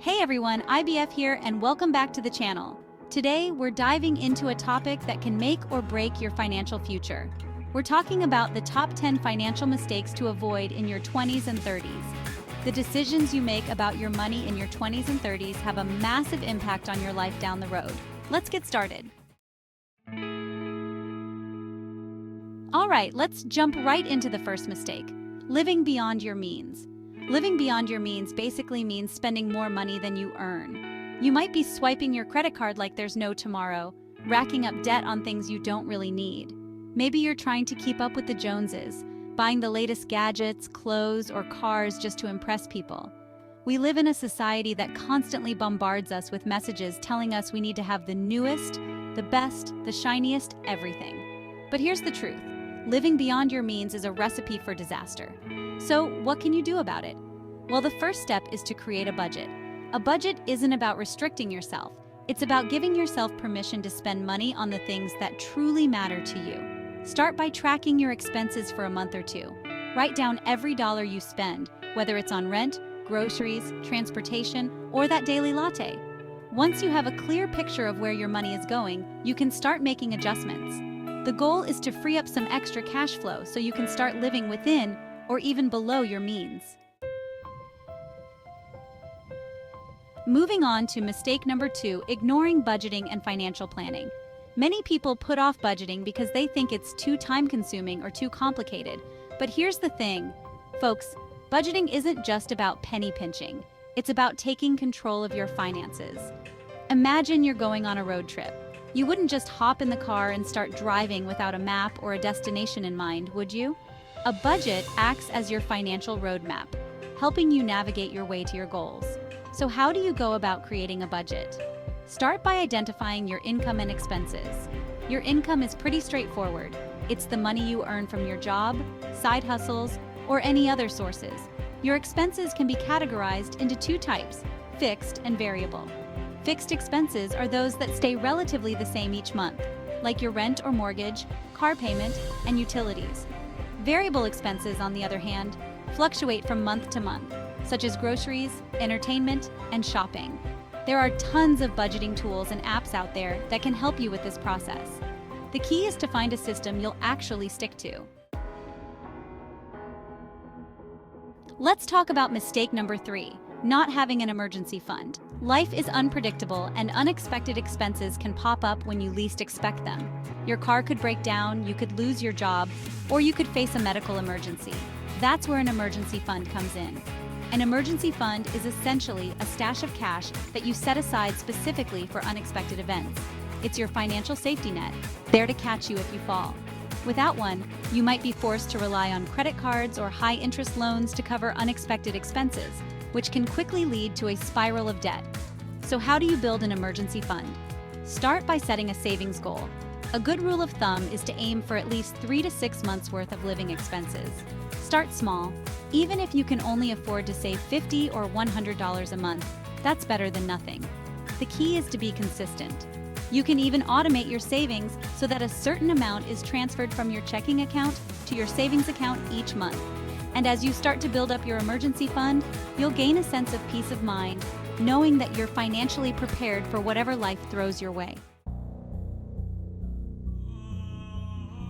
Hey everyone, IBF here and welcome back to the channel. Today, we're diving into a topic that can make or break your financial future. We're talking about the top 10 financial mistakes to avoid in your 20s and 30s. The decisions you make about your money in your 20s and 30s have a massive impact on your life down the road. Let's get started. All right, let's jump right into the first mistake: living beyond your means. Living beyond your means basically means spending more money than you earn. You might be swiping your credit card like there's no tomorrow, racking up debt on things you don't really need. Maybe you're trying to keep up with the Joneses, buying the latest gadgets, clothes, or cars just to impress people. We live in a society that constantly bombards us with messages telling us we need to have the newest, the best, the shiniest, everything. But here's the truth: living beyond your means is a recipe for disaster. So, what can you do about it? Well, the first step is to create a budget. A budget isn't about restricting yourself. It's about giving yourself permission to spend money on the things that truly matter to you. Start by tracking your expenses for a month or two. Write down every dollar you spend, whether it's on rent, groceries, transportation, or that daily latte. Once you have a clear picture of where your money is going, you can start making adjustments. The goal is to free up some extra cash flow so you can start living within or even below your means. Moving on to mistake number 2, ignoring budgeting and financial planning. Many people put off budgeting because they think it's too time-consuming or too complicated. But here's the thing, folks, budgeting isn't just about penny pinching. It's about taking control of your finances. Imagine you're going on a road trip. You wouldn't just hop in the car and start driving without a map or a destination in mind, would you? A budget acts as your financial roadmap, helping you navigate your way to your goals. So how do you go about creating a budget? Start by identifying your income and expenses. Your income is pretty straightforward. It's the money you earn from your job, side hustles, or any other sources. Your expenses can be categorized into two types: fixed and variable. Fixed expenses are those that stay relatively the same each month, like your rent or mortgage, car payment, and utilities. Variable expenses, on the other hand, fluctuate from month to month, such as groceries, entertainment, and shopping. There are tons of budgeting tools and apps out there that can help you with this process. The key is to find a system you'll actually stick to. Let's talk about mistake number 3, not having an emergency fund. Life is unpredictable and unexpected expenses can pop up when you least expect them. Your car could break down, you could lose your job, or you could face a medical emergency. That's where an emergency fund comes in. An emergency fund is essentially a stash of cash that you set aside specifically for unexpected events. It's your financial safety net, there to catch you if you fall. Without one, you might be forced to rely on credit cards or high-interest loans to cover unexpected expenses, which can quickly lead to a spiral of debt. So how do you build an emergency fund? Start by setting a savings goal. A good rule of thumb is to aim for at least 3 to 6 months worth of living expenses. Start small. Even if you can only afford to save $50 or $100 a month, that's better than nothing. The key is to be consistent. You can even automate your savings so that a certain amount is transferred from your checking account to your savings account each month. And as you start to build up your emergency fund, you'll gain a sense of peace of mind, knowing that you're financially prepared for whatever life throws your way.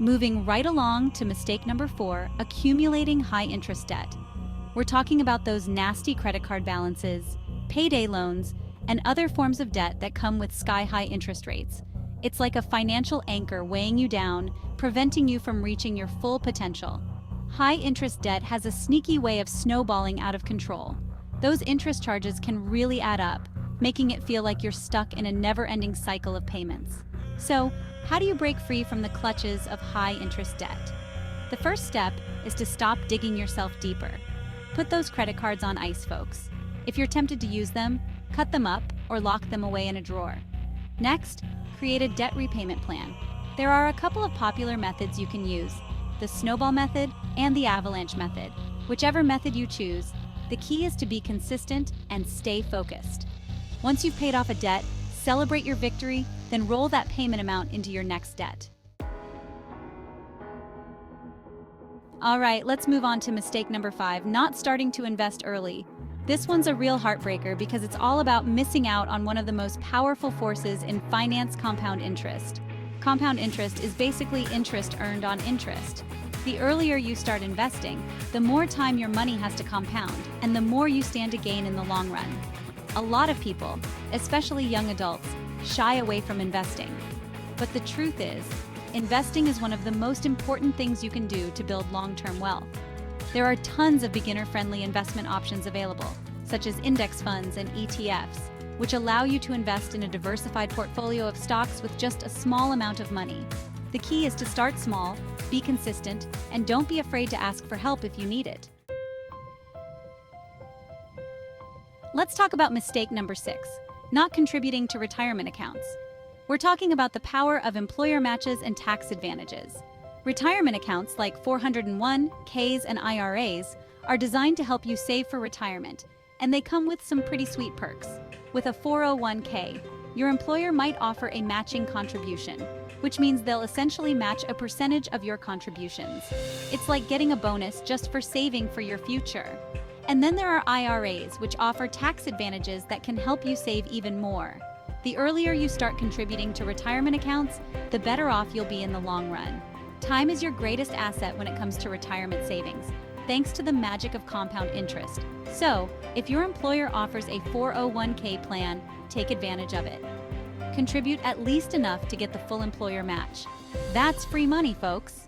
Moving right along to mistake number 4, accumulating high-interest debt. We're talking about those nasty credit card balances, payday loans, and other forms of debt that come with sky-high interest rates. It's like a financial anchor weighing you down, preventing you from reaching your full potential. High-interest debt has a sneaky way of snowballing out of control. Those interest charges can really add up, making it feel like you're stuck in a never-ending cycle of payments. So, how do you break free from the clutches of high-interest debt? The first step is to stop digging yourself deeper. Put those credit cards on ice, folks. If you're tempted to use them, cut them up or lock them away in a drawer. Next, create a debt repayment plan. There are a couple of popular methods you can use: the snowball method and the avalanche method. Whichever method you choose, the key is to be consistent and stay focused. Once you've paid off a debt, celebrate your victory, then roll that payment amount into your next debt. All right, let's move on to mistake number 5, not starting to invest early. This one's a real heartbreaker because it's all about missing out on one of the most powerful forces in finance: compound interest. Compound interest is basically interest earned on interest. The earlier you start investing, the more time your money has to compound, and the more you stand to gain in the long run. A lot of people, especially young adults, shy away from investing. But the truth is, investing is one of the most important things you can do to build long-term wealth. There are tons of beginner-friendly investment options available, such as index funds and ETFs, which allow you to invest in a diversified portfolio of stocks with just a small amount of money. The key is to start small, be consistent, and don't be afraid to ask for help if you need it. Let's talk about mistake number 6, not contributing to retirement accounts. We're talking about the power of employer matches and tax advantages. Retirement accounts like 401(k)s and IRAs are designed to help you save for retirement, and they come with some pretty sweet perks. With a 401(k), your employer might offer a matching contribution, which means they'll essentially match a percentage of your contributions. It's like getting a bonus just for saving for your future. And then there are IRAs, which offer tax advantages that can help you save even more. The earlier you start contributing to retirement accounts, the better off you'll be in the long run. Time is your greatest asset when it comes to retirement savings, thanks to the magic of compound interest. So, if your employer offers a 401(k) plan, take advantage of it. Contribute at least enough to get the full employer match. That's free money, folks.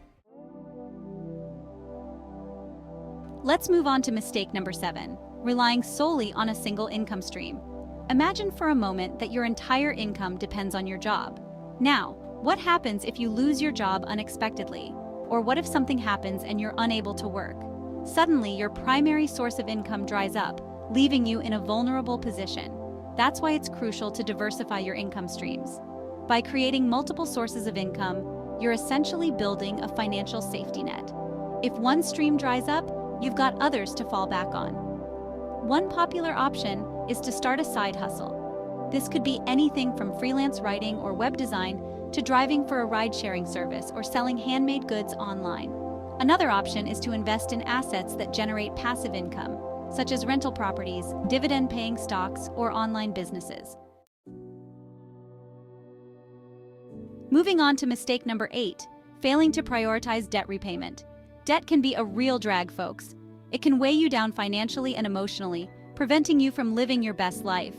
Let's move on to mistake number 7, relying solely on a single income stream. Imagine for a moment that your entire income depends on your job. Now, what happens if you lose your job unexpectedly? Or what if something happens and you're unable to work? Suddenly, your primary source of income dries up, leaving you in a vulnerable position. That's why it's crucial to diversify your income streams. By creating multiple sources of income, you're essentially building a financial safety net. If one stream dries up, you've got others to fall back on. One popular option is to start a side hustle. This could be anything from freelance writing or web design to driving for a ride-sharing service or selling handmade goods online. Another option is to invest in assets that generate passive income, such as rental properties, dividend-paying stocks, or online businesses. Moving on to mistake number 8, failing to prioritize debt repayment. Debt can be a real drag, folks. It can weigh you down financially and emotionally, preventing you from living your best life.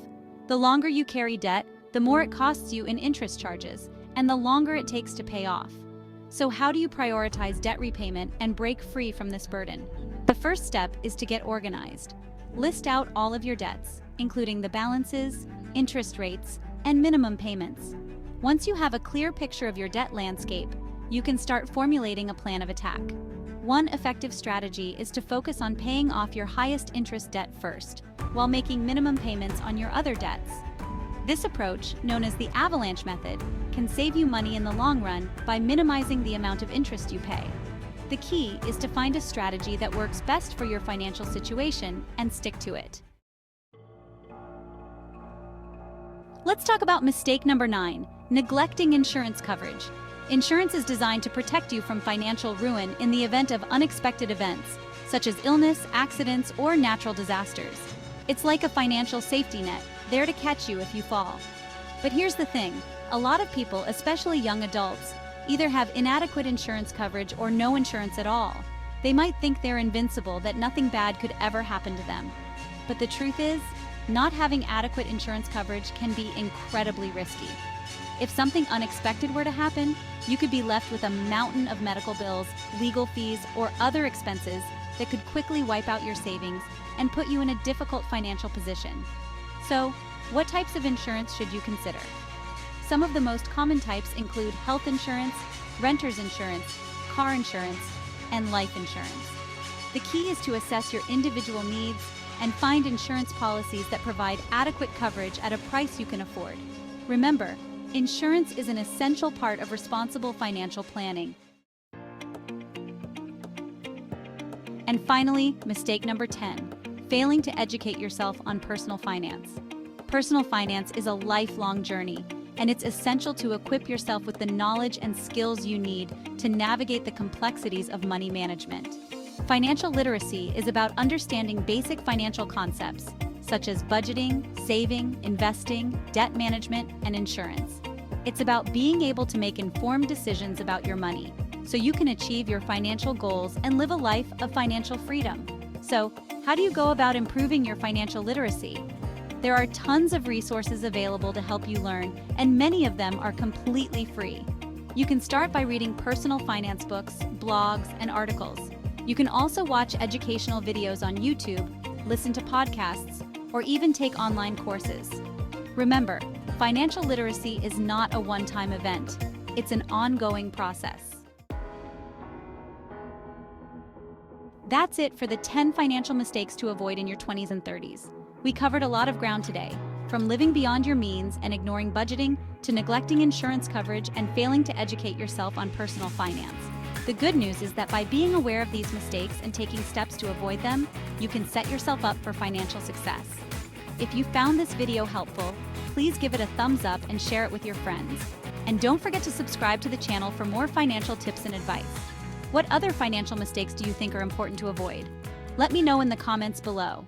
The longer you carry debt, the more it costs you in interest charges, and the longer it takes to pay off. So how do you prioritize debt repayment and break free from this burden? The first step is to get organized. List out all of your debts, including the balances, interest rates, and minimum payments. Once you have a clear picture of your debt landscape, you can start formulating a plan of attack. One effective strategy is to focus on paying off your highest interest debt first, while making minimum payments on your other debts. This approach, known as the avalanche method, can save you money in the long run by minimizing the amount of interest you pay. The key is to find a strategy that works best for your financial situation and stick to it. Let's talk about mistake number 9, neglecting insurance coverage. Insurance is designed to protect you from financial ruin in the event of unexpected events, such as illness, accidents, or natural disasters. It's like a financial safety net, there to catch you if you fall. But here's the thing, a lot of people, especially young adults, either have inadequate insurance coverage or no insurance at all. They might think they're invincible, that nothing bad could ever happen to them. But the truth is, not having adequate insurance coverage can be incredibly risky. If something unexpected were to happen, you could be left with a mountain of medical bills, legal fees, or other expenses that could quickly wipe out your savings and put you in a difficult financial position. So, what types of insurance should you consider? Some of the most common types include health insurance, renter's insurance, car insurance, and life insurance. The key is to assess your individual needs and find insurance policies that provide adequate coverage at a price you can afford. Remember, insurance is an essential part of responsible financial planning. And finally, mistake number 10, failing to educate yourself on personal finance. Personal finance is a lifelong journey, and it's essential to equip yourself with the knowledge and skills you need to navigate the complexities of money management. Financial literacy is about understanding basic financial concepts, such as budgeting, saving, investing, debt management, and insurance. It's about being able to make informed decisions about your money, so you can achieve your financial goals and live a life of financial freedom. So, how do you go about improving your financial literacy? There are tons of resources available to help you learn, and many of them are completely free. You can start by reading personal finance books, blogs, and articles. You can also watch educational videos on YouTube, listen to podcasts, or even take online courses. Remember, financial literacy is not a one-time event. It's an ongoing process. That's it for the 10 financial mistakes to avoid in your 20s and 30s. We covered a lot of ground today, from living beyond your means and ignoring budgeting to neglecting insurance coverage and failing to educate yourself on personal finance. The good news is that by being aware of these mistakes and taking steps to avoid them, you can set yourself up for financial success. If you found this video helpful, please give it a thumbs up and share it with your friends. And don't forget to subscribe to the channel for more financial tips and advice. What other financial mistakes do you think are important to avoid? Let me know in the comments below.